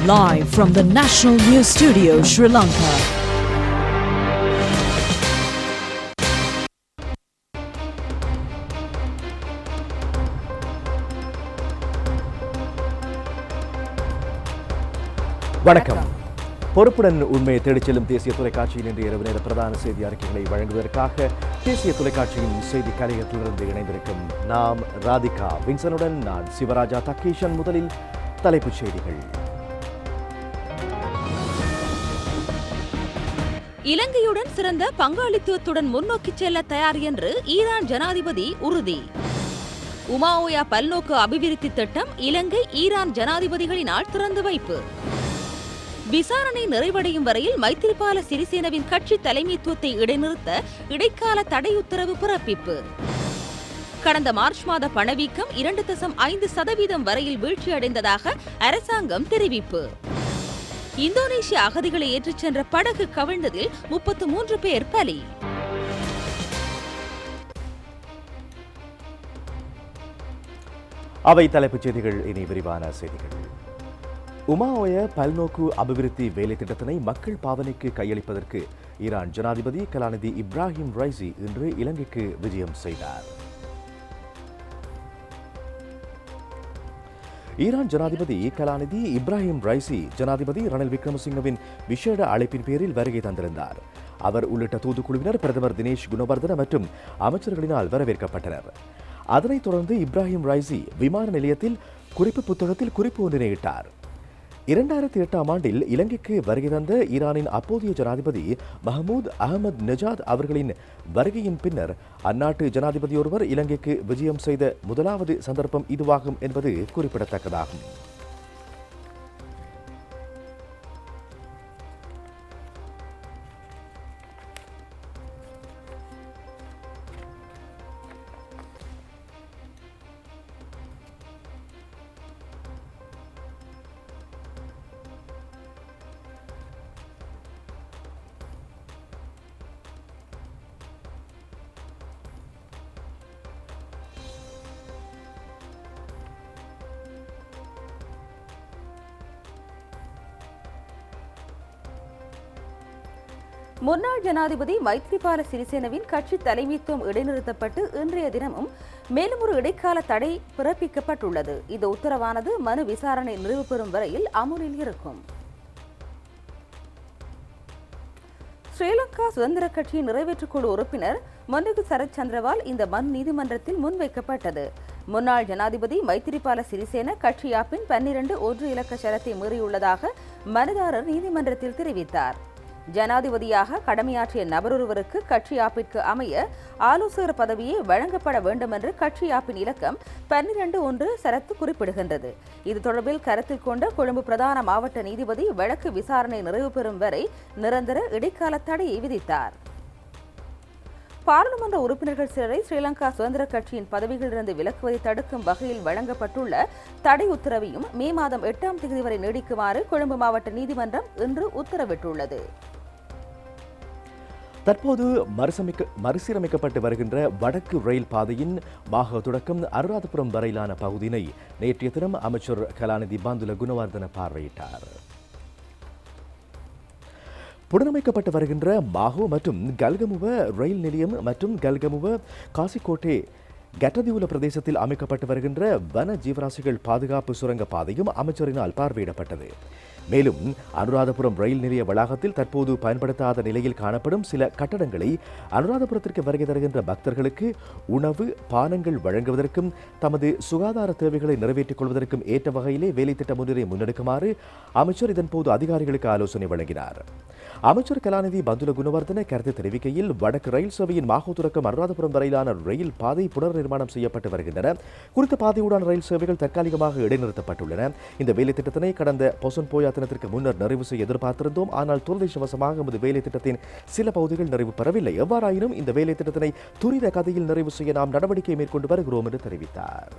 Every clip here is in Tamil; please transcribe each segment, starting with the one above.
Live from the National News Studio, Sri Lanka. வணக்கம். பொறுப்புடன் உண்மையை தேடிச் செல்லும் தேசிய தொலைக்காட்சியின் இன்று இரவு நேர பிரதான செய்தி அறிக்கைகளை வழங்குவதற்காக தேசிய தொலைக்காட்சியின் செய்தி கலையகத்திலிருந்து இணைந்திருக்கும் நாம் ராதிகா வின்சனுடன் நான் சிவராஜா தக்கீஷன். முதலில் தலைப்புச் செய்திகள். இலங்கையுடன் சிறந்த பங்காளித்துவத்துடன் முன்னோக்கி செல்ல தயார் என்று ஈரான் ஜனாதிபதி உறுதி. உமாஓயா பல்நோக்கு அபிவிருத்தி திட்டம் இலங்கை ஈரான் ஜனாதிபதிகளினால் திறந்து வைப்பு. விசாரணை நிறைவடையும் வரையில் மைத்திரிபால சிறிசேனவின் கட்சி தலைமைத்துவத்தை இடைநிறுத்த இடைக்கால தடை உத்தரவு பிறப்பிப்பு. கடந்த மார்ச் மாத பணவீக்கம் 2.5% வரையில் வீழ்ச்சியடைந்ததாக அரசாங்கம் தெரிவிப்பு. இந்தோனேஷிய அகதிகளை ஏற்றிச் சென்ற படகு கவிழ்ந்ததில் 33 பேர் பலி. அவை தலைப்புச் செய்திகள். இனி விரிவான செய்திகள். உமாஓய பல்நோக்கு அபிவிருத்தி வேலை திட்டத்தினை மக்கள் பாவனைக்கு கையளிப்பதற்கு ஈரான் ஜனாதிபதி கலாநிதி இப்ராஹிம் ரைசி இன்று இலங்கைக்கு விஜயம் செய்தார். ஈரான் ஜனாதிபதி கலாநிதி இப்ராஹிம் ரைசி ஜனாதிபதி ரணில் விக்ரமசிங்கவின் விசேட அழைப்பின் பேரில் வருகை தந்திருந்தார். அவர் உள்ளிட்ட தூதுக்குழுவினர் பிரதமர் தினேஷ் குணவர்தன மற்றும் அமைச்சர்களினால் வரவேற்கப்பட்டனர். அதனைத் தொடர்ந்து இப்ராஹிம் ரைசி விமான நிலையத்தில் குறிப்பு புத்தகத்தில் குறிப்பு ஒன்றினை இட்டார். 2008ஆம் ஆண்டில் இலங்கைக்கு வருகை தந்த ஈரானின் அப்போதைய ஜனாதிபதி மஹமூத் அஹமத் நெஜாத் அவர்களின் வருகையின் பின்னர் அந்நாட்டு ஜனாதிபதி ஒருவர் இலங்கைக்கு விஜயம் செய்த முதலாவது சந்தர்ப்பம் இதுவாகும் என்பது குறிப்பிடத்தக்கதாகும். முன்னாள் ஜனாதிபதி மைத்ரிபால சிறிசேனவின் கட்சி தலைமைத்துவம் இடைநிறுத்தப்பட்டு இன்றைய தினமும் மேலும் ஒரு இடைக்கால தடை பிறப்பிக்கப்பட்டுள்ளது. இந்த உத்தரவானது மனு விசாரணை நிறைவு பெறும் வரையில் அமுலில் இருக்கும். ஸ்ரீலங்கா சுதந்திர கட்சியின் நிறைவேற்றுக்குழு உறுப்பினர் மொன்னுகு சரத் சந்திரவால் இந்த மனு நீதிமன்றத்தில் முன்வைக்கப்பட்டது. முன்னாள் ஜனாதிபதி மைத்திரிபால சிறிசேன கட்சி யாப்பின் 12(1) இலக்க சரத்தை மீறியுள்ளதாக மனுதாரர் நீதிமன்றத்தில் தெரிவித்தார். ஜனாதிபதியாக கடமையாற்றிய நபரொருவருக்கு கட்சி யாப்பிற்கு அமைய ஆலோசகர் பதவியே வழங்கப்பட வேண்டும் என்று கட்சி யாப்பின் இலக்கம் 12(1) சரத்து குறிப்பிடுகின்றது. இது தொடர்பில் கருத்தில் கொண்ட கொழும்பு பிரதான மாவட்ட நீதிபதி வழக்கு விசாரணை நிறைவு பெறும் வரை நிரந்தர இடைக்கால தடையை விதித்தார். பாராளுமன்ற உறுப்பினர்கள் சிலரை ஸ்ரீலங்கா சுதந்திர கட்சியின் பதவிகளிலிருந்து விலக்குவதை தடுக்கும் வகையில் வழங்கப்பட்டுள்ள தடை உத்தரவையும் மே மாதம் 8ஆம் தேதி வரை நீடிக்குமாறு கொழும்பு மாவட்ட நீதிமன்றம் இன்று உத்தரவிட்டுள்ளது. தற்போது மறுசீரமைக்கப்பட்டு வருகின்ற வடக்கு ரயில் பாதையின் மாக தொடக்கம் அனுராதபுரம் வரையிலான பகுதியினை நேற்றைய தினம் அமைச்சர் கலாநிதி பந்துல குணவர்தன பார்வையிட்டார். புனரமைக்கப்பட்டு வருகின்ற மாஹோ மற்றும் கல்கமுவ ரயில் நிலையம் மற்றும் கல்கமுவ காசிக்கோட்டே கட்டதியுல பிரதேசத்தில் அமைக்கப்பட்டு வருகின்ற வன ஜீவராசிகள் பாதுகாப்பு சுரங்க பாதையும் அமைச்சரினால் பார்வையிடப்பட்டது. மேலும் அனுராதபுரம் ரயில் நிலைய வளாகத்தில் தற்போது பயன்படுத்தாத நிலையில் காணப்படும் சில கட்டடங்களை அனுராதபுரத்திற்கு வருகை தருகின்ற பக்தர்களுக்கு உணவு பானங்கள் வழங்குவதற்கும் தமது சுகாதார தேவைகளை நிறைவேற்றிக் கொள்வதற்கும் ஏற்ற வகையிலே வேலை திட்டம் ஒன்றை முன்னெடுக்குமாறு அமைச்சர் இதன்போது அதிகாரிகளுக்கு ஆலோசனை வழங்கினார். அமைச்சர் கலாநிதி பந்துல குணவர்தன கருத்து தெரிவிக்கையில் வடக்கு ரயில் சேவையின் மாஹோ தொடக்கம் அனுராதபுரம் வரையிலான ரயில் பாதை புனர் நிர்மாணம் செய்யப்பட்டு வருகின்றன. குறித்த பாதையுடன் ரயில் சேவைகள் தற்காலிகமாக இடைநிறுத்தப்பட்டுள்ளன. இந்த வேலை திட்டத்தினை கடந்த பொசன் போயா தினத்திற்கு முன்னர் நிறைவு செய்ய எதிர்பார்த்திருந்தோம். ஆனால் துரதிர்ஷ்டவசமாக நமது வேலை திட்டத்தின் சில பகுதிகள் நிறைவு பெறவில்லை. எவ்வாறாயினும் இந்த வேலை திட்டத்தினை துரித கதையில் நிறைவு செய்ய நாம் நடவடிக்கை மேற்கொண்டு வருகிறோம் என்று தெரிவித்தார்.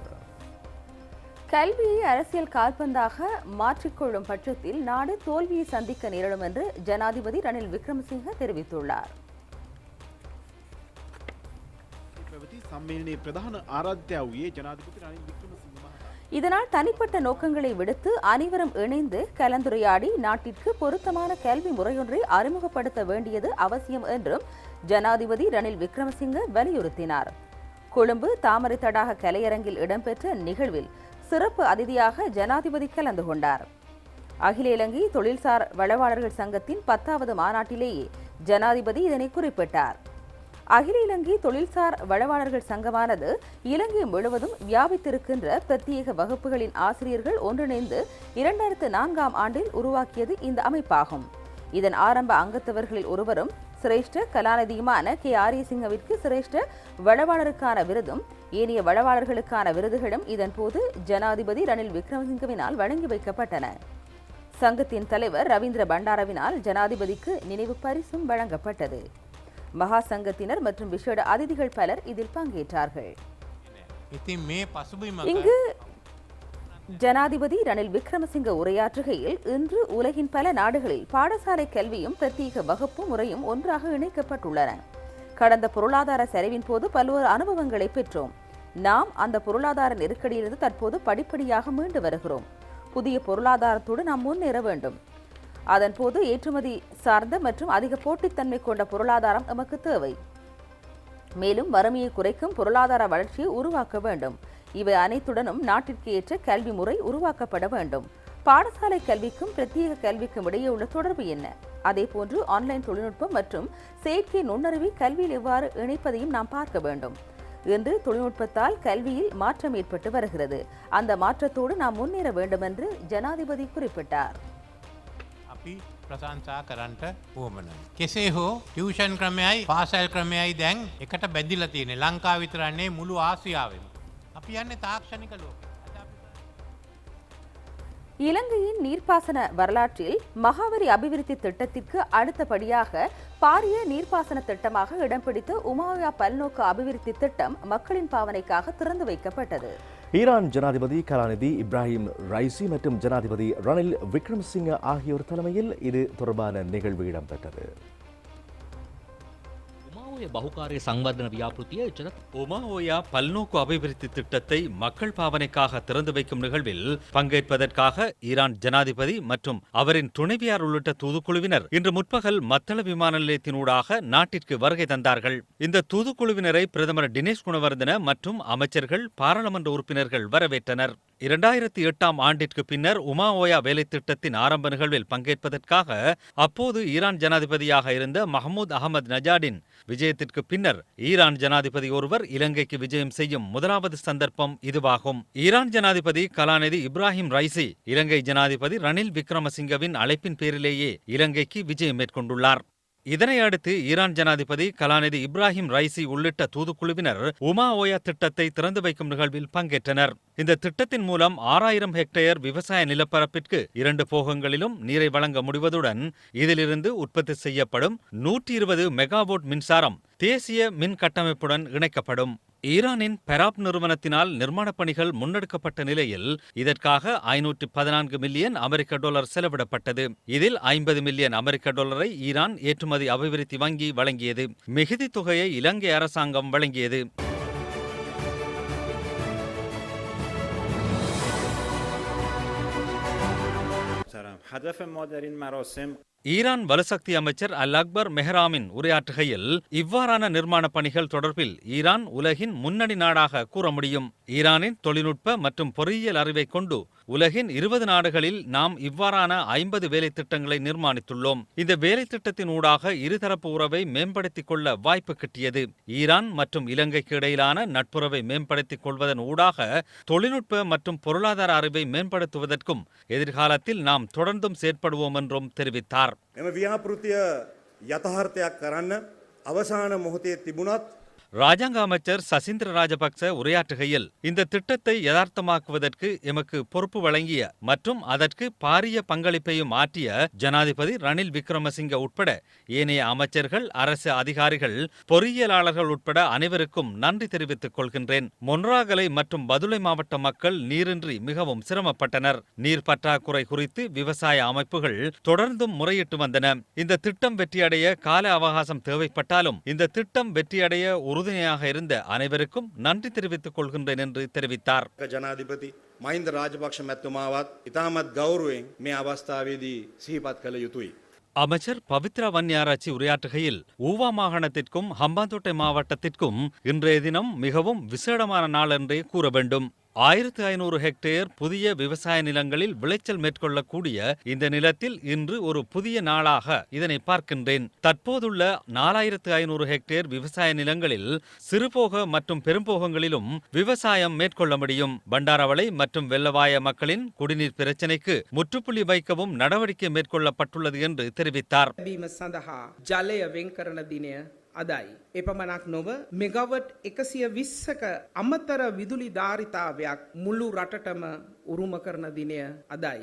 கல்வியை அரசியல் கால்பந்தாக மாற்றிக்கொள்ளும் பட்சத்தில் நாடு தோல்வியை சந்திக்க நேரிடும் என்று ஜனாதிபதி ரணில் விக்ரமசிங்க தெரிவித்துள்ளார். සම්මේලනයේ ප්‍රධාන ආරාධිතයා වූයේ ජනාධිපති රනිල් වික්‍රමසිංහ මහතා. இதனால் தனிப்பட்ட நோக்கங்களை விடுத்து அனைவரும் இணைந்து கலந்துரையாடி நாட்டிற்கு பொருத்தமான கல்வி முறையொன்றை அறிமுகப்படுத்த வேண்டியது அவசியம் என்றும் ஜனாதிபதி ரணில் விக்ரமசிங்க வலியுறுத்தினார். கொழும்பு தாமரை தடாக கலையரங்கில் இடம்பெற்ற நிகழ்வில் சிறப்பு அதிதியாக ஜனாதிபதி கலந்து கொண்டார். அகில இலங்கை தொழில்சார் வளவாளர்கள் சங்கத்தின் 10வது மாநாட்டிலேயே ஜனாதிபதி இதனை குறிப்பிட்டார். அகில இலங்கை தொழில்சார் வளவாளர்கள் சங்கமானது இலங்கை முழுவதும் வியாபித்திருக்கின்ற பிரத்யேக வகுப்புகளின் ஆசிரியர்கள் ஒன்றிணைந்து 2004ஆம் ஆண்டில் உருவாக்கியது இந்த அமைப்பாகும். இதன் ஆரம்ப அங்கத்தவர்களில் ஒருவரும் சிரேஷ்ட கலாநிதியுமான கே ஆரியசிங்கவிற்கு சிரேஷ்ட வளவாளருக்கான விருதும் ஏனைய வளவாளர்களுக்கான விருதுகளும் இதன்போது ஜனாதிபதி ரணில் விக்ரமசிங்கவினால் வழங்கி வைக்கப்பட்டன. சங்கத்தின் தலைவர் ரவீந்திர பண்டாரவினால் ஜனாதிபதிக்கு நினைவு பரிசும் வழங்கப்பட்டது. மகா சங்கத்தினர் மற்றும் விசேட அதிதிகள் பலர் இதில் பங்கேற்றார்கள். இங்கு ஜனாதிபதி ரணில் விக்ரமசிங்க உரையாற்றுகையில் இன்று உலகின் பல நாடுகளில் பாடசாலை கல்வியும் பிரத்யேக வகுப்பு முறையும் ஒன்றாக இணைக்கப்பட்டுள்ளன. கடந்த பொருளாதார சரிவின் போது பல்வேறு அனுபவங்களை பெற்றோம். நாம் அந்த பொருளாதார நெருக்கடியிலிருந்து தற்போது படிப்படியாக மீண்டு வருகிறோம். புதிய பொருளாதாரத்தோடு நாம் முன்னேற வேண்டும். அதன்போது ஏற்றுமதி சார்ந்த மற்றும் அதிக போட்டித்தன்மை கொண்ட பொருளாதாரம் நமக்கு தேவை. மேலும் வறுமையை குறைக்கும் பொருளாதார வளர்ச்சியை உருவாக்க வேண்டும். இவை அனைத்துடனும் நாட்டிற்கு ஏற்ற கல்வி முறை உருவாக்கப்பட வேண்டும். பாடசாலை கல்விக்கும் பிரத்யேக கல்விக்கும் இடையே உள்ள தொடர்பு என்ன? அதேபோன்று ஆன்லைன் தொழில்நுட்பம் மற்றும் செயற்கை நுண்ணறிவை கல்வியில் எவ்வாறு இணைப்பதையும் நாம் பார்க்க வேண்டும். இன்று தொழில்நுட்பத்தால் கல்வியில் மாற்றம் ஏற்பட்டு வருகிறது. அந்த மாற்றத்தோடு நாம் முன்னேற வேண்டும் என்று ஜனாதிபதி குறிப்பிட்டார். ප්‍රසංසා කරන්නට ඕමනයි. කෙසේ හෝ ටියුෂන් ක්‍රමයයි පාසල් ක්‍රමයයි දැන් එකට බැඳිලා තියෙන්නේ. ලංකාව විතරන්නේ මුළු ආසියාවෙම. අපි යන්නේ තාක්ෂණික ලෝකෙට. இலங்கையின் நீர்ப்பாசன வரலாற்றில் மகாவரி அபிவிருத்தி திட்டத்திற்கு அடுத்தபடியாக பாரிய நீர்ப்பாசன திட்டமாக இடம் பிடித்த உமாயா பல்நோக்கு அபிவிருத்தி திட்டம் மக்களின் பாவனைக்காக திறந்து வைக்கப்பட்டது. ஈரான் ஜனாதிபதி கலாநிதி இப்ராஹிம் ரைசி மற்றும் ஜனாதிபதி ரணில் விக்ரமசிங்க ஆகியோர் தலைமையில் இது தொடர்பான நிகழ்வு இடம்பெற்றது. ಬಹುಕಾರ್ಯ ಸಂವರ್ಧನ ವ್ಯಾಪೃತಿಯ ஒமாஓயா பல்நோக்கு அபிவிருத்தி திட்டத்தை மக்கள் பாவனைக்காக திறந்து வைக்கும் நிகழ்வில் பங்கேற்பதற்காக ஈரான் ஜனாதிபதி மற்றும் அவரின் துணைவியார் உள்ளிட்ட தூதுக்குழுவினர் இன்று முற்பகல் மத்தள விமான நிலையத்தினூடாக நாட்டிற்கு வருகை தந்தார்கள். இந்த தூதுக்குழுவினரை பிரதமர் தினேஷ் குணவர்தன மற்றும் அமைச்சர்கள், பாராளுமன்ற உறுப்பினர்கள் வரவேற்றனர். 2008ஆம் ஆண்டிற்கு பின்னர் உமாஓயா வேலை திட்டத்தின் ஆரம்ப நிகழ்வில் பங்கேற்பதற்காக அப்போது ஈரான் ஜனாதிபதியாக இருந்த மஹமூத் அகமது நஜாடின் விஜயத்திற்கு பின்னர் ஈரான் ஜனாதிபதி ஒருவர் இலங்கைக்கு விஜயம் செய்யும் முதலாவது சந்தர்ப்பம் இதுவாகும். ஈரான் ஜனாதிபதி கலாநிதி இப்ராஹிம் ரைசி இலங்கை ஜனாதிபதி ரணில் விக்ரமசிங்கவின் அழைப்பின் பேரிலேயே இலங்கைக்கு விஜயம் மேற்கொண்டுள்ளார். இதனையடுத்து ஈரான் ஜனாதிபதி கலாநிதி இப்ராஹிம் ரைசி உள்ளிட்ட தூதுக்குழுவினர் உமாஓயா திட்டத்தை திறந்து வைக்கும் நிகழ்வில் பங்கேற்றனர். இந்த திட்டத்தின் மூலம் 6000 ஹெக்டேயர் விவசாய நிலப்பரப்பிற்கு 2 போகங்களிலும் நீரை வழங்க முடிவதுடன் இதிலிருந்து உற்பத்தி செய்யப்படும் 120 மெகாவாட் மின்சாரம் தேசிய மின் கட்டமைப்புடன் இணைக்கப்படும். ஈரானின் பெராப் நிறுவனத்தினால் நிர்மாணப் பணிகள் முன்னெடுக்கப்பட்ட நிலையில் இதற்காக 514 மில்லியன் அமெரிக்க டாலர் செலவிடப்பட்டது. இதில் 50 மில்லியன் அமெரிக்க டாலரை ஈரான் ஏற்றுமதி அபிவிருத்தி வங்கி வழங்கியது. மிகுதி தொகையை இலங்கை அரசாங்கம் வழங்கியது. ஈரான் வலுசக்தி அமைச்சர் அல் அக்பர் மெஹ்ராமின் உரையாற்றுகையில் இவ்வாறான நிர்மாணப் பணிகள் தொடர்பில் ஈரான் உலகின் முன்னணி நாடாக கூற முடியும். ஈரானின் தொழில்நுட்ப மற்றும் பொறியியல் அறிவை கொண்டு உலகின் 20 நாடுகளில் நாம் இவ்வாறான 50 வேலை திட்டங்களை நிர்மாணித்துள்ளோம். இந்த வேலை திட்டத்தின் ஊடாக இருதரப்பு உறவை மேம்படுத்திக் கொள்ள வாய்ப்பு கிட்டியது. ஈரான் மற்றும் இலங்கைக்கு இடையிலான நட்புறவை மேம்படுத்திக் கொள்வதன் ஊடாக தொழில்நுட்ப மற்றும் பொருளாதார அறிவை மேம்படுத்துவதற்கும் எதிர்காலத்தில் நாம் தொடர்ந்தும் செயற்படுவோம் என்றும் தெரிவித்தார். එම ව්‍යාපෘතිය යථාර්ථයක් කරන්න අවසාන මොහොතේ තිබුණත් ராஜாங்க அமைச்சர் சசீந்திர ராஜபக்ச உரையாற்றுகையில் இந்த திட்டத்தை யதார்த்தமாக்குவதற்கு எமக்கு பொறுப்பு வழங்கிய மற்றும் அதற்கு பாரிய பங்களிப்பையும் ஆற்றிய ஜனாதிபதி ரணில் விக்ரமசிங்க உட்பட ஏனைய அமைச்சர்கள், அரசு அதிகாரிகள், பொறியியலாளர்கள் உட்பட அனைவருக்கும் நன்றி தெரிவித்துக் கொள்கின்றேன். மொன்ராகலை மற்றும் பதுளை மாவட்ட மக்கள் நீரின்றி மிகவும் சிரமப்பட்டனர். நீர் பற்றாக்குறை குறித்து விவசாய அமைப்புகள் தொடர்ந்தும் முறையிட்டு வந்தன. இந்த திட்டம் வெற்றியடைய கால அவகாசம் தேவைப்பட்டாலும் இந்த திட்டம் வெற்றியடைய உறுதுணையாக இருந்த அனைவருக்கும் நன்றி தெரிவித்துக் கொள்கின்றேன் என்று தெரிவித்தார். ජනාධිපති මහින්ද රාජපක්ෂ මැතිතුමාවත් ඉතාමත් ගෞරවයෙන් මේ අවස්ථාවේදී සිහිපත් කළ යුතුයි. அமைச்சர் பவித்ரா வன்னியாராச்சி உரையாற்றுகையில் ஊவா மாகாணத்திற்கும் ஹம்பாந்தோட்டை மாவட்டத்திற்கும் இன்றைய தினம் மிகவும் விசேடமான நாள் என்றே கூற வேண்டும். 1500 ஹெக்டேர் புதிய விவசாய நிலங்களில் விளைச்சல் மேற்கொள்ளக்கூடிய இந்த நிலத்தில் இன்று ஒரு புதிய நாளாக இதனை பார்க்கின்றேன். தற்போதுள்ள 4500 ஹெக்டேர் விவசாய நிலங்களில் சிறுபோக மற்றும் பெரும்போகங்களிலும் விவசாயம் மேற்கொள்ள முடியும். பண்டாரவளை மற்றும் வெள்ளவாய மக்களின் குடிநீர் பிரச்சினைக்கு முற்றுப்புள்ளி வைக்கவும் நடவடிக்கை மேற்கொள்ளப்பட்டுள்ளது என்று தெரிவித்தார். ජලය වෙන් කරන දිනය අදයි. එපමණක් නොව මෙගවට් 120ක අමතර විදුලි ධාරිතාවයක් මුළු රටටම උරුම කරන දිනය අදයි.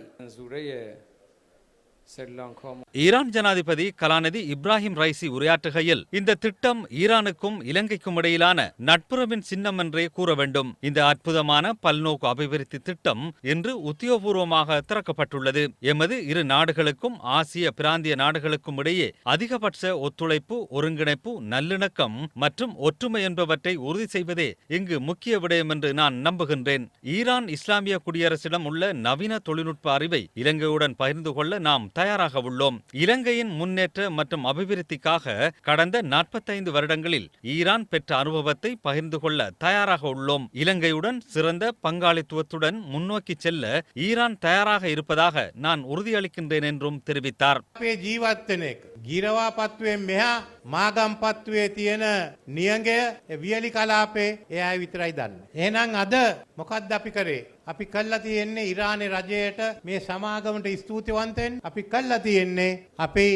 ஈரான் ஜனாதிபதி கலாநிதி இப்ராஹிம் ரைசி உரையாற்றுகையில் இந்த திட்டம் ஈரானுக்கும் இலங்கைக்கும் இடையிலான நட்புறவின் சின்னம் என்றே கூற வேண்டும். இந்த அற்புதமான பல்நோக்கு அபிவிருத்தி திட்டம் இன்று உத்தியோகபூர்வமாக திறக்கப்பட்டுள்ளது. எமது இரு நாடுகளுக்கும் ஆசிய பிராந்திய நாடுகளுக்கும் இடையே அதிகபட்ச ஒத்துழைப்பு, ஒருங்கிணைப்பு, நல்லிணக்கம் மற்றும் ஒற்றுமை என்பவற்றை உறுதி செய்வதே இங்கு முக்கிய விடயம் என்று நான் நம்புகின்றேன். ஈரான் இஸ்லாமிய குடியரசிடம் உள்ள நவீன தொழில்நுட்ப அறிவை இலங்கையுடன் பகிர்ந்து கொள்ள நாம் தயாராக உள்ளோம். இலங்கையின் முன்னேற்ற மற்றும் அபிவிருத்திக்காக கடந்த 45 வருடங்களில் ஈரான் பெற்ற அனுபவத்தை பகிர்ந்து கொள்ள தயாராக உள்ளோம். இலங்கையுடன் சிறந்த பங்காளித்துவத்துடன் முன்னோக்கி செல்ல ஈரான் தயாராக இருப்பதாக நான் உறுதியளிக்கின்றேன் என்றும் தெரிவித்தார். ගිරවා පත්තුවෙන් මෙහා මාගම් පත්තුවේ තියෙන නියඟය වියලි කලාපේ එයා විතරයි දන්න. එහෙනම් අද මොකක්ද අපි කරේ? අපි කළා තියෙන්නේ ඉරානයේ රජයට මේ සමාගමට ස්තුතිවන්තෙන් අපි කළා තියෙන්නේ අපි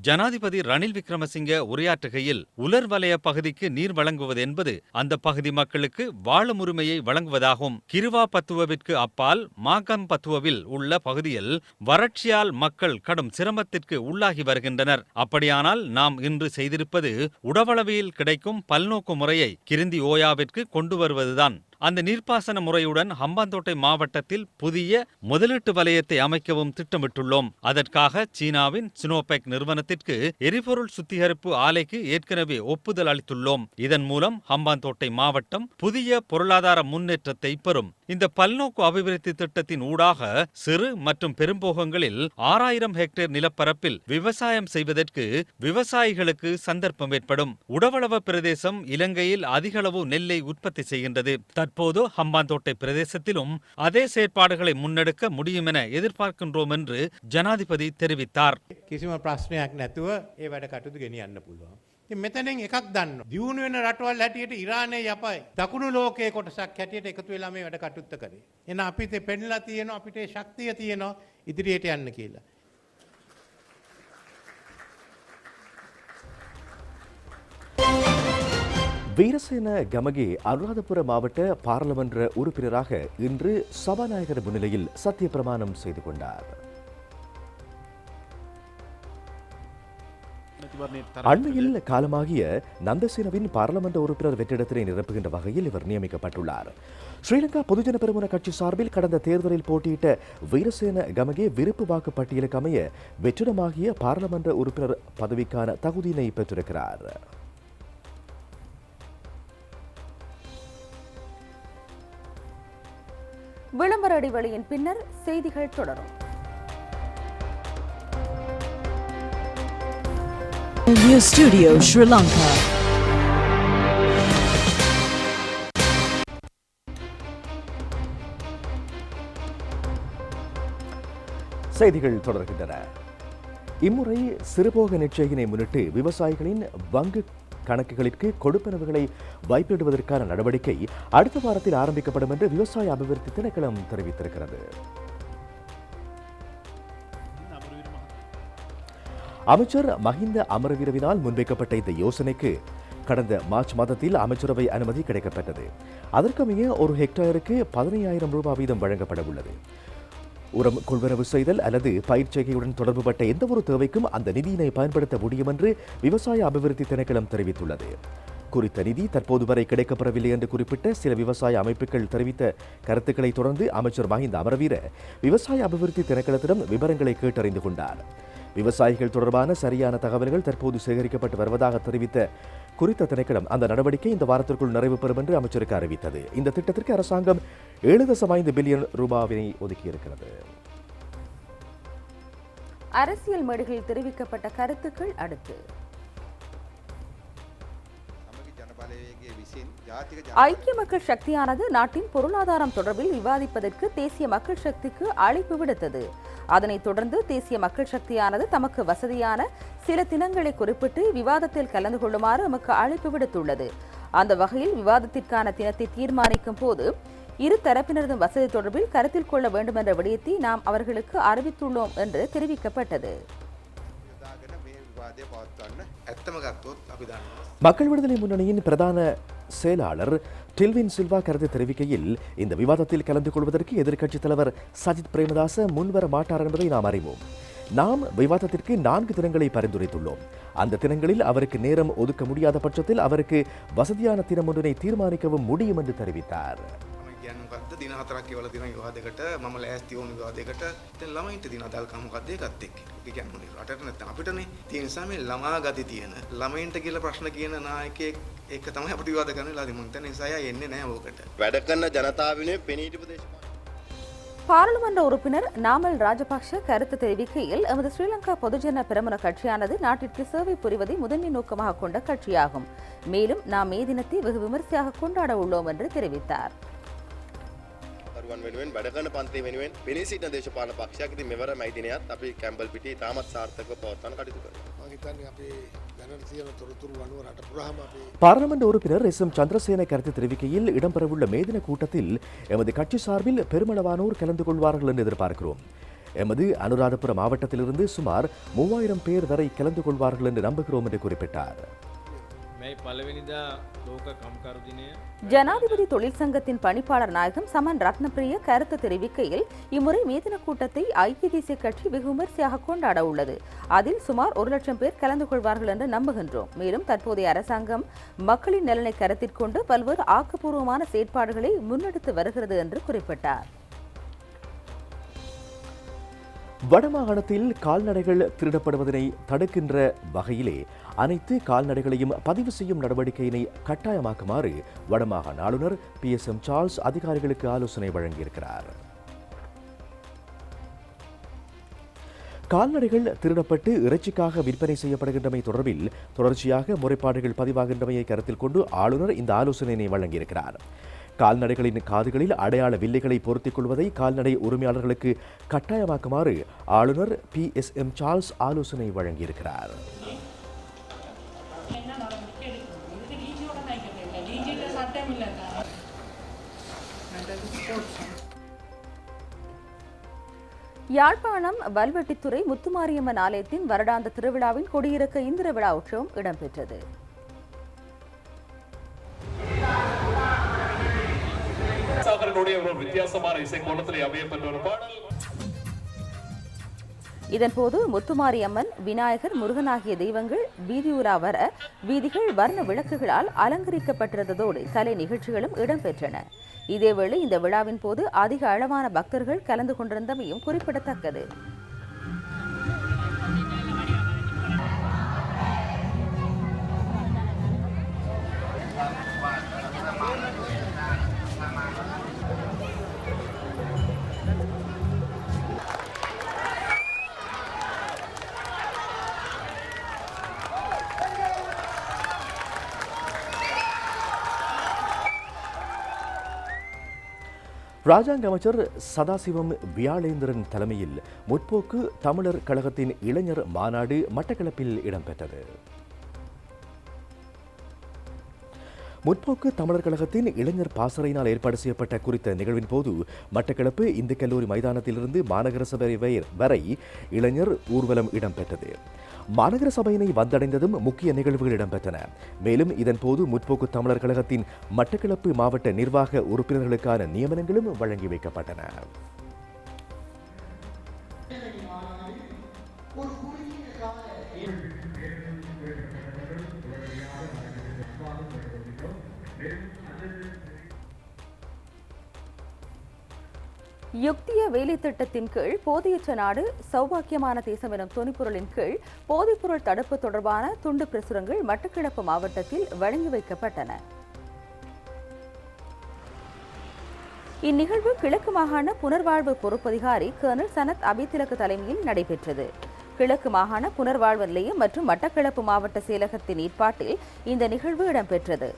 ஜனாதிபதி ரணில் விக்ரமசிங்க உரையாற்றுகையில் உலர் வலய பகுதிக்கு நீர் வழங்குவது என்பது அந்த பகுதி மக்களுக்கு வாழும் உரிமையை வழங்குவதாகும். கிருவா பத்துவவிற்கு அப்பால் மாகம் பத்துவவில் உள்ள பகுதியில் வறட்சியால் மக்கள் கடும் சிரமத்திற்கு உள்ளாகி வருகின்றனர். அப்படியானால் நாம் இன்று செய்திருப்பது உடவளவியில் கிடைக்கும் பல்நோக்கு முறையை கிரிந்தி ஓயாவிற்கு கொண்டு வருவதுதான். அந்த நீர்ப்பாசன முறையுடன் ஹம்பாந்தோட்டை மாவட்டத்தில் புதிய முதலீட்டு வலயத்தை அமைக்கவும் திட்டமிட்டுள்ளோம். அதற்காக சீனாவின் சினோபெக் நிறுவனத்திற்கு எரிபொருள் சுத்திகரிப்பு ஆலைக்கு ஏற்கனவே ஒப்புதல் அளித்துள்ளோம். இதன் மூலம் ஹம்பாந்தோட்டை மாவட்டம் புதிய பொருளாதார முன்னேற்றத்தை பெறும். இந்த பல்நோக்கு அபிவிருத்தி திட்டத்தின் ஊடாக சிறு மற்றும் பெரும்போகங்களில் 6000 ஹெக்டேர் நிலப்பரப்பில் விவசாயம் செய்வதற்கு விவசாயிகளுக்கு சந்தர்ப்பம் ஏற்படும். உடவளவ பிரதேசம் இலங்கையில் அதிகளவு நெல்லை உற்பத்தி செய்கின்றது. தற்போது ஹம்பாந்தோட்டை பிரதேசத்திலும் அதே செயற்பாடுகளை முன்னெடுக்க முடியும் என எதிர்பார்க்கின்றோம் என்று ஜனாதிபதி தெரிவித்தார். කිසිම ප්‍රශ්නයක් නැතුව ඒ වැඩ කටයුතු ගෙනියන්න පුළුවන්. ඉතින් මෙතනින් එකක් දන්න. දියුණු වෙන රටවල් හැටියට ඉරානයේ යපයි දකුණු ලෝකයේ කොටසක් හැටියට එකතු වෙලා මේ වැඩ කටයුත්ත කරේ. එන අපිට පෙන්නලා තියෙනවා අපිට ශක්තිය තියෙනවා ඉදිරියට යන්න කියලා. வீரசேன கமகே அனுராதபுர மாவட்ட பாராளுமன்ற உறுப்பினராக இன்று சபாநாயகர் முன்னிலையில் சத்திய பிரமாணம் செய்து கொண்டார். அண்மையில் காலமாகிய நந்தசேனவின் பாராளுமன்ற உறுப்பினர் வெற்றிடத்தினை நிரப்புகின்ற வகையில் இவர் நியமிக்கப்பட்டுள்ளார். ஸ்ரீலங்கா பொதுஜன பெரமுன கட்சி சார்பில் கடந்த தேர்தலில் போட்டியிட்ட வீரசேன கமகே விருப்பு வாக்கு பட்டியலுக்கு அமைய வெற்றிடமாகிய பாராளுமன்ற உறுப்பினர் பதவிக்கான தகுதியினை பெற்றிருக்கிறார். விளம்பர இடைவெளியின் பின்னர் செய்திகள் தொடரும். News Studio, Sri Lanka. செய்திகள் தொடர்கின்றன. இம்முறை சிறுபோக நிச்சயினை முன்னிட்டு விவசாயிகளின் வங்கி கணக்குகளிற்கு கொடுப்பனவுகளை வைப்பிடுவதற்கான நடவடிக்கை அடுத்த வாரத்தில் ஆரம்பிக்கப்படும் என்று விவசாய அபிவிருத்தி திணைக்களம் தெரிவித்திருக்கிறது. அமைச்சர் மஹிந்த அமரவீரவினால் முன்வைக்கப்பட்ட இந்த யோசனைக்கு கடந்த மார்ச் மாதத்தில் அமைச்சரவை அனுமதி கிடைக்கப்பட்டது. அதற்கமைய ஒரு ஹெக்டேருக்கு 15,000 ரூபாய் வீதம் வழங்கப்பட உள்ளது. உரம் கொள்வனவு செய்தல் அல்லது பயிர்ச்செய்கையுடன் தொடர்புபட்ட எந்த ஒரு தேவைக்கும் அந்த நிதியினை பயன்படுத்த முடியும் என்று விவசாய அபிவிருத்தி திணைக்களம் தெரிவித்துள்ளது. குறித்த நிதி தற்போது வரை கிடைக்கப்பெறவில்லை என்று குறிப்பிட்ட சில விவசாய அமைப்புகள் தெரிவித்த கருத்துக்களை தொடர்ந்து அமைச்சர் மஹிந்த அமரவீர விவசாய அபிவிருத்தி திணைக்களத்திடம் விவரங்களை கேட்டறிந்து கொண்டார். விவசாயிகள் தொடர்பான சரியான தகவல்கள் தற்போது சேகரிக்கப்பட்டு வருவதாக தெரிவித்த குறித்த திணைக்களம் அந்த நடவடிக்கை இந்த வாரத்திற்குள் நிறைவு பெறும் என்று அமைச்சருக்கு அறிவித்தது. இந்த திட்டத்திற்கு அரசாங்கம் 7.5 பில்லியன் ரூபாவினை ஒதுக்கியிருக்கிறது. அரசியல் மேடைகளில் தெரிவிக்கப்பட்ட கருத்துக்கள் அடுத்து. ஐக்கிய மக்கள் சக்தியானது நாட்டின் பொருளாதாரம் தொடர்பில் விவாதிப்பதற்கு தேசிய மக்கள் சக்திக்கு அழைப்பு விடுத்தது. அதனைத் தொடர்ந்து தேசிய மக்கள் சக்தியானது தமக்கு வசதியான சில தினங்களை குறிப்பிட்டு விவாதத்தில் கலந்து கொள்ளுமாறு நமக்கு அழைப்பு விடுத்துள்ளது. அந்த வகையில் விவாதத்திற்கான தினத்தை தீர்மானிக்கும் போது இரு தரப்பினரதும் வசதி தொடர்பில் கருத்தில் கொள்ள வேண்டும் என்ற விடயத்தை நாம் அவர்களுக்கு அறிவித்துள்ளோம் என்று தெரிவிக்கப்பட்டது. மக்கள் விடுதலை முன்னணியின் பிரதான செயலாளர் டில்வின் சில்வா கருத்து தெரிவிக்கையில், இந்த விவாதத்தில் கலந்து கொள்வதற்கு எதிர்க்கட்சித் தலைவர் சஜித் பிரேமதாச முன்வர மாட்டார் என்பதை நாம் அறிவோம். நாம் விவாதத்திற்கு 4 தினங்களை பரிந்துரைத்துள்ளோம். அந்த தினங்களில் அவருக்கு நேரம் ஒதுக்க முடியாத பட்சத்தில் அவருக்கு வசதியான தினம் ஒன்றினை தீர்மானிக்கவும் முடியும் என்று தெரிவித்தார். දින 4ක් ඉවල තියෙන විවාදයකට මම ලෑස්ති වුණු විවාදයකට දැන් ළමයින්ට දින අදාළකම මොකක්ද ඒකත් එක්ක. අපි කියන්නේ රටට නැත්නම් අපිටනේ. ඒ නිසා මේ ළමා ගති තියෙන ළමයින්ට කියලා ප්‍රශ්න කියන නායකයෙක් ඒක තමයි අපිට විවාද කරන්න වෙලාදී මම හිතන්නේ නිසා අය එන්නේ නැහැ ඕකට. වැඩ කරන ජනතාවනේ පෙනී හිටපු දේශපාලන பாராளுமன்ற உறுப்பினர் நாமல் ராஜபக்ஷ கருத்து தெரிவிக்கையில், எமது ஸ்ரீலங்கா பொதுஜன பெரமுன கட்சியானது நாட்டிற்கு சேவை புரிவதை முதன்மை நோக்கமாக கொண்ட கட்சியாகும். மேலும் நாம் மே தினத்தை வெகு விமர்சையாக கொண்டாட உள்ளோம் என்று தெரிவித்தார். වෙනුවෙන් වැඩ කරන පන්ති වෙනුවෙන් පෙනී සිටින දේශපාලන පක්ෂයක් ඉතින් මෙවර මැයි දිනයත් අපි කැම්බල් පිටියේ තාමත් සාර්ථකව පවත්වන්න කටයුතු කරනවා. මම හිතන්නේ අපි දැනට තියෙන තොරතුරු අනුව රට පුරාම අපි பாராளுமன்ற உறுப்பினர் எஸ்.எம். சந்திரசேன கருத்து தெரிவிக்கையில், இடம்பெறவுள்ள மேதின கூட்டத்தில் எமது கட்சி சார்பில் பெருமளவானோர் கலந்து கொள்வார்கள் என்று எதிர்பார்க்கிறோம். எமது அனுராதபுர மாவட்டத்திலிருந்து சுமார் 3000 பேர் வரை கலந்து கொள்வார்கள் என்று நம்புகிறோம் என்று குறிப்பிட்டார். ஜனாதிபதி தொழிற்சங்கத்தின் பணிப்பாளர் நாயகம் சமன் ரத்னப்பிரிய கருத்து தெரிவிக்கையில், இம்முறை மேதின கூட்டத்தை ஐக்கிய தேசிய கட்சி வெகு விமர்சையாக கொண்டாட உள்ளது. அதில் சுமார் 1 லட்சம் பேர் கலந்து கொள்வார்கள் என்று நம்புகின்றோம். மேலும் தற்போதைய அரசாங்கம் மக்களின் நலனை கருத்தில் கொண்டு பல்வேறு ஆக்கப்பூர்வமான செயற்பாடுகளை முன்னெடுத்து வருகிறது என்று குறிப்பிட்டார். வடமாகாணத்தில் கால்நடைகள் திருடப்படுவதனை தடுக்கின்ற வகையிலே அனைத்து கால்நடைகளையும் பதிவு செய்யும் நடவடிக்கையினை கட்டாயமாக்குமாறு வடமாகாண ஆளுநர் PSM சார்ல்ஸ் அதிகாரிகளுக்கு ஆலோசனை வழங்கியிருக்கிறார். கால்நடைகள் திருடப்பட்டு இறைச்சிக்காக விற்பனை செய்யப்படுகின்றமை தொடர்பில் தொடர்ச்சியாக முறைப்பாடுகள் பதிவாகின்றமையை கருத்தில் கொண்டு ஆளுநர் இந்த ஆலோசனையை வழங்கியிருக்கிறார். கால்நடைகளின் காதுகளில் அடையாள வில்லைகளை பொருத்திக் கொள்வதை கால்நடை உரிமையாளர்களுக்கு கட்டாயமாக்குமாறு ஆளுநர் PSM சார்ல்ஸ் ஆலோசனை வழங்கியிருக்கிறார். யாழ்ப்பாணம் வல்வெட்டித்துறை முத்துமாரியம்மன் ஆலயத்தின் வருடாந்த திருவிழாவின் கொடியிறக்க இந்திர விழா உற்சவம் இடம்பெற்றது. இதன்போது முத்துமாரியம்மன், விநாயகர், முருகன் ஆகிய தெய்வங்கள் வீதியூரா வர வீதிகள் வர்ண விளக்குகளால் அலங்கரிக்கப்பட்டிருந்ததோடு கலை நிகழ்ச்சிகளும் இடம்பெற்றன. இதேவேளை இந்த விழாவின் போது அதிக அளவான பக்தர்கள் கலந்து கொண்டிருந்தமையும் குறிப்பிடத்தக்கது. ராஜாங்க அமைச்சர் சதாசிவம் வியாழேந்திரன் தலைமையில் முற்போக்கு தமிழர் கழகத்தின் இளைஞர் மாநாடு மட்டக்களப்பில் இடம்பெற்றது. முற்போக்கு தமிழர் கழகத்தின் இளைஞர் பாசறையினால் ஏற்பாடு செய்யப்பட்ட குறித்த நிகழ்வின் போது மட்டக்களப்பு இந்து கல்லூரி மைதானத்திலிருந்து மாநகர சபை வரை இளைஞர் ஊர்வலம் இடம்பெற்றது. மாநகர சபையினை வந்தடைந்ததும் முக்கிய நிகழ்வுகள் இடம்பெற்றன. மேலும் இதன்போது முற்போக்கு தமிழர் கழகத்தின் மட்டக்களப்பு மாவட்ட நிர்வாக உறுப்பினர்களுக்கான நியமனங்களும் வழங்கி வைக்கப்பட்டன. யுக்திய வேலை திட்டத்தின் கீழ் போதையற்ற நாடு சௌபாக்கியமான தேசம் எனும் துணிப்பொருளின் கீழ் போதைப்பொருள் தடுப்பு தொடர்பான துண்டு பிரசுரங்கள் மட்டக்களப்பு மாவட்டத்தில் வழங்கி வைக்கப்பட்டன. இந்நிகழ்வு கிழக்கு மாகாண புனர்வாழ்வு பொறுப்பதிகாரி கர்னல் சனத் அபிதிலக்கு தலைமையில் நடைபெற்றது. கிழக்கு மாகாண புனர்வாழ்வு நிலையம் மற்றும் மட்டக்களப்பு மாவட்ட செயலகத்தின் ஏற்பாட்டில் இந்த நிகழ்வு இடம்பெற்றது.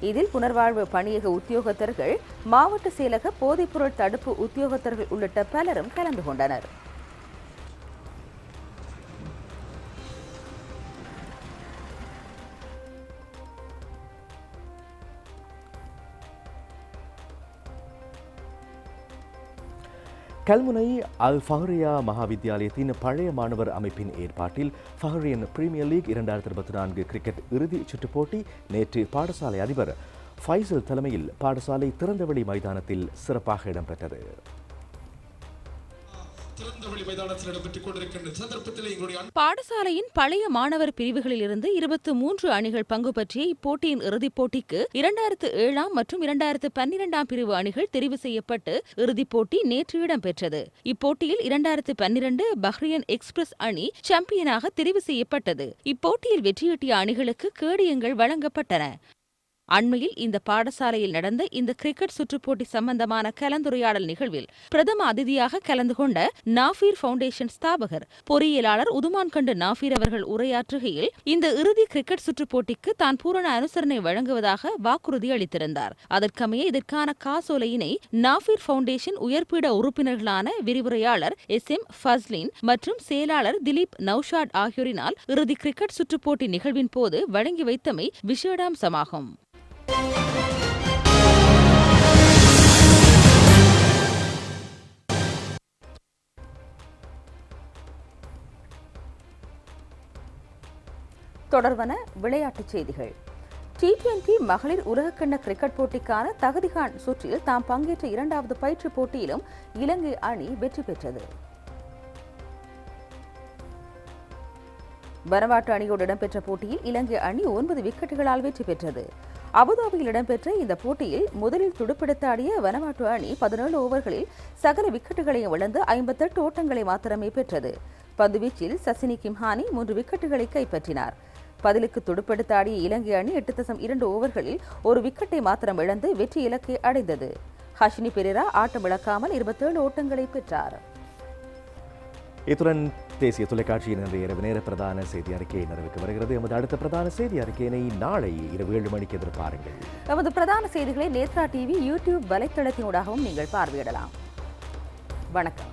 இதில் புனர்வாழ்வு பணியக உத்தியோகத்தர்கள், மாவட்ட செயலக போதைப்பொருள் தடுப்பு உத்தியோகத்தர்கள் உள்ளிட்ட பலரும் கலந்து கொண்டனர். கல்முனை அல் ஃபஹ்ரியா மகாவித்தியாலயத்தின் பழைய மாணவர் அமைப்பின் ஏற்பாட்டில் ஃபஹ்ரியன் பிரீமியர் லீக் 2024 கிரிக்கெட் இறுதிச் சுற்றுப் போட்டி நேற்று பாடசாலை அதிபர் ஃபைசல் தலைமையில் பாடசாலை திறந்தவெளி மைதானத்தில் சிறப்பாக இடம்பெற்றது. பாடசாலையின் பழைய மாணவர் பிரிவுகளில் இருந்து 23 அணிகள் பங்கு பற்றிய இப்போட்டியின் இறுதிப் போட்டிக்கு 2007 மற்றும் 2012 பிரிவு அணிகள் தெரிவு செய்யப்பட்டு இறுதிப் போட்டி நேற்று இடம்பெற்றது. இப்போட்டியில் 2012 பஹ்ரியன் எக்ஸ்பிரஸ் அணி சாம்பியனாக தெரிவு செய்யப்பட்டது. இப்போட்டியில் வெற்றியீட்டிய அணிகளுக்கு கேடயங்கள் வழங்கப்பட்டன. அண்மையில் இந்த பாடசாலையில் நடந்த இந்த கிரிக்கெட் சுற்றுப்போட்டி சம்பந்தமான கலந்துரையாடல் நிகழ்வில் பிரதம அதிதியாக கலந்து கொண்ட நாஃபீர் ஃபவுண்டேஷன் ஸ்தாபகர் பொறியியலாளர் உதுமான் கண்டு நாஃபீர் அவர்கள் உரையாற்றுகையில் இந்த இறுதி கிரிக்கெட் சுற்றுப்போட்டிக்கு தான் பூரண அனுசரணை வழங்குவதாக வாக்குறுதி அளித்திருந்தார். அதற்கமைய இதற்கான காசோலையினை நாஃபீர் ஃபவுண்டேஷன் உயர்பீட உறுப்பினர்களான விரிவுரையாளர் SM ஃபஸ்லின் மற்றும் செயலாளர் திலீப் நௌஷாட் ஆகியோரினால் இறுதி கிரிக்கெட் சுற்றுப்போட்டி நிகழ்வின் போது வழங்கி வைத்தமை விசேடாம்சமாகும். தொடர்வன விளையாட்டுச் செய்திகள். T20 மகளிர் உலகக்கிண்ண கிரிக்கெட் போட்டிக்கான தகுதிகாண் சுற்றில் தாம் பங்கேற்ற இரண்டாவது பயிற்சி போட்டியிலும் இலங்கை அணி வெற்றி பெற்றது. வனவாட்டு அணியோடு இடம்பெற்ற போட்டியில் இலங்கை அணி 9 விக்கெட்டுகளால் வெற்றி பெற்றது. அபுதாபியில் இடம்பெற்ற இந்த போட்டியில் முதலில் துடுப்பெடுத்து ஆடிய வனவாட்டு அணி 17 ஓவர்களில் சகல விக்கெட்டுகளையும் இழந்து 58 ஓட்டங்களை மாத்திரமே பெற்றது. பந்துவீச்சில் சசினி கிம்ஹானி 3 விக்கெட்டுகளை கைப்பற்றினார். பதிலுக்கு துடுப்பெடுத்து ஆடிய இலங்கை அணி 8.2 ஓவர்களில் ஒரு விக்கெட்டை மாத்திரம் இழந்து வெற்றி இலக்கை அடைந்தது. ஹஷினி பெரேரா ஆட்டம் இழக்காமல் 27 ஓட்டங்களை பெற்றார். இத்துடன் தேசிய தொலைக்காட்சியின் இன்றைய இரவு நேர பிரதான செய்தி அறிக்கை நிறைவுக்கு வருகிறது. எமது அடுத்த பிரதான செய்தி அறிக்கையினை நாளை இரவு 7 மணிக்கு எதிர்பாருங்கள். எமது பிரதான செய்திகளை நேத்ரா டிவி யூடியூப் வலைத்தளத்தினூடாகவும் நீங்கள் பார்வையிடலாம். வணக்கம்.